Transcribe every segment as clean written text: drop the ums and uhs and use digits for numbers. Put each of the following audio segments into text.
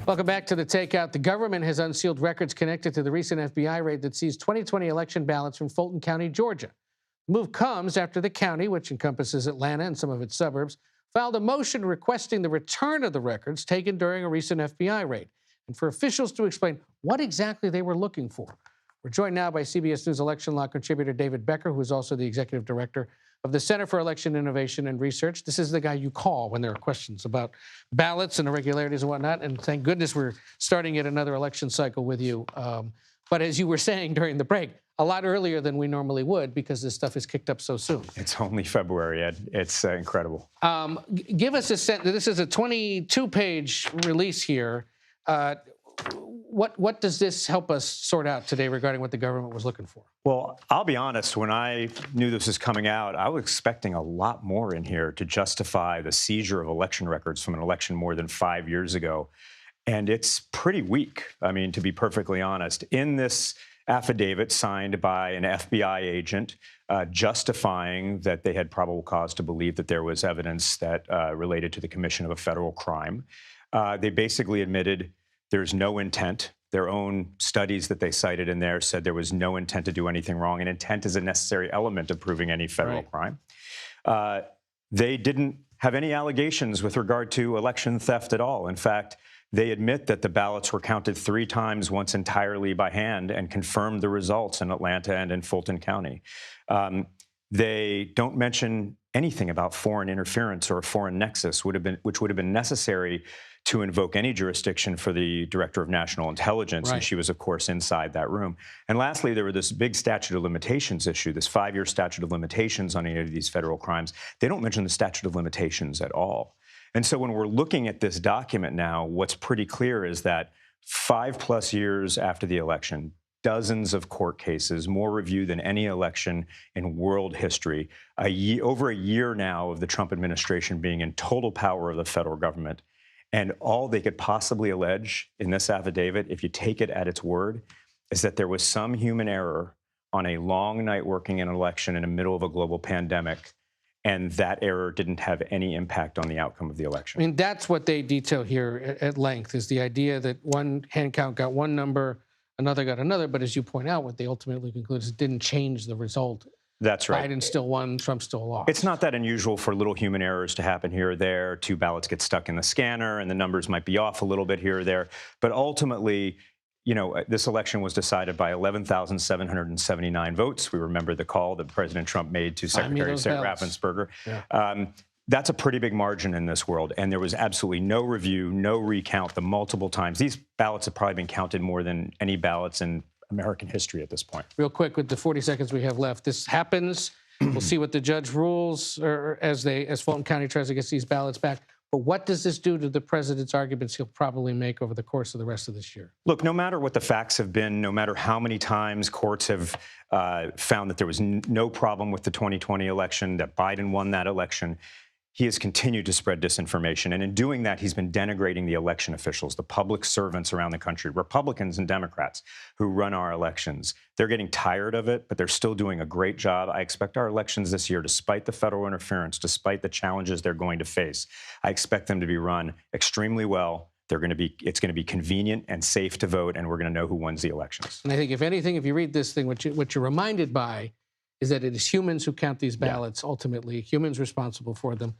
Welcome back to The Takeout. The government has unsealed records connected to the recent FBI raid that seized 2020 election ballots from Fulton County, Georgia. The move comes after the county, which encompasses Atlanta and some of its suburbs, filed a motion requesting the return of the records taken during a recent FBI raid, and for officials to explain what exactly they were looking for. We're joined now by CBS News election law contributor David Becker, who is also the executive director of the Center for Election Innovation and Research. This is the guy you call when there are questions about ballots and irregularities and whatnot. And thank goodness we're starting yet another election cycle with you. But as you were saying during the break, a lot earlier than we normally would because this stuff is kicked up so soon. It's only February, Ed. It's incredible. Give us a sense. This is a 22-page release here. What does this help us sort out today regarding what the government was looking for? Well, I'll be honest, when I knew this was coming out, I was expecting a lot more in here to justify the seizure of election records from an election more than 5 years ago. And it's pretty weak, I mean, to be perfectly honest. In this affidavit signed by an FBI agent justifying that they had probable cause to believe that there was evidence that related to the commission of a federal crime, they basically admitted there's no intent. Their own studies that they cited in there said there was no intent to do anything wrong, and intent is a necessary element of proving any federal crime. They didn't have any allegations with regard to election theft at all. In fact, they admit that the ballots were counted 3 times, once entirely by hand, and confirmed the results in Atlanta and in Fulton County. They don't mention anything about foreign interference or a foreign nexus, which would have been necessary to invoke any jurisdiction for the Director of National Intelligence, and she was, of course, inside that room. And lastly, there were this big statute of limitations issue, this 5-year statute of limitations on any of these federal crimes. They don't mention the statute of limitations at all. And so when we're looking at this document now, what's pretty clear is that 5+ years after the election, dozens of court cases, more review than any election in world history, over a year now of the Trump administration being in total power of the federal government. And all they could possibly allege in this affidavit, if you take it at its word, is that there was some human error on a long night working an election in the middle of a global pandemic, and that error didn't have any impact on the outcome of the election. I mean, that's what they detail here at length, is the idea that one hand count got one number, another got another, but as you point out, what they ultimately conclude is it didn't change the result. That's right. Biden still won, Trump still lost. It's not that unusual for little human errors to happen here or there. 2 ballots get stuck in the scanner, and the numbers might be off a little bit here or there. But ultimately, you know, this election was decided by 11,779 votes. We remember the call that President Trump made to Secretary of State Raffensperger. Yeah. That's a pretty big margin in this world, and there was absolutely no review, no recount the multiple times. These ballots have probably been counted more than any ballots in American history at this point. Real quick, with the 40 seconds we have left, this happens. We'll see what the judge rules as Fulton County tries to get these ballots back. But what does this do to the president's arguments he'll probably make over the course of the rest of this year? Look, no matter what the facts have been, no matter how many times courts have found that there was no problem with the 2020 election, that Biden won that election, he has continued to spread disinformation. And in doing that, he's been denigrating the election officials, the public servants around the country, Republicans and Democrats who run our elections. They're getting tired of it, but they're still doing a great job. I expect our elections this year, despite the federal interference, despite the challenges they're going to face, I expect them to be run extremely well. It's going to be convenient and safe to vote, and we're going to know who wins the elections. And I think, if anything, if you read this thing, what you're reminded by is that it is humans who count these ballots, ultimately, humans responsible for them,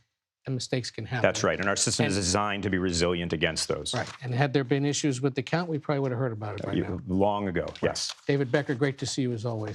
and mistakes can happen. That's right, and our system is designed to be resilient against those. Right, and had there been issues with the count, we probably would have heard about it by now. Long ago, yes. David Becker, great to see you as always.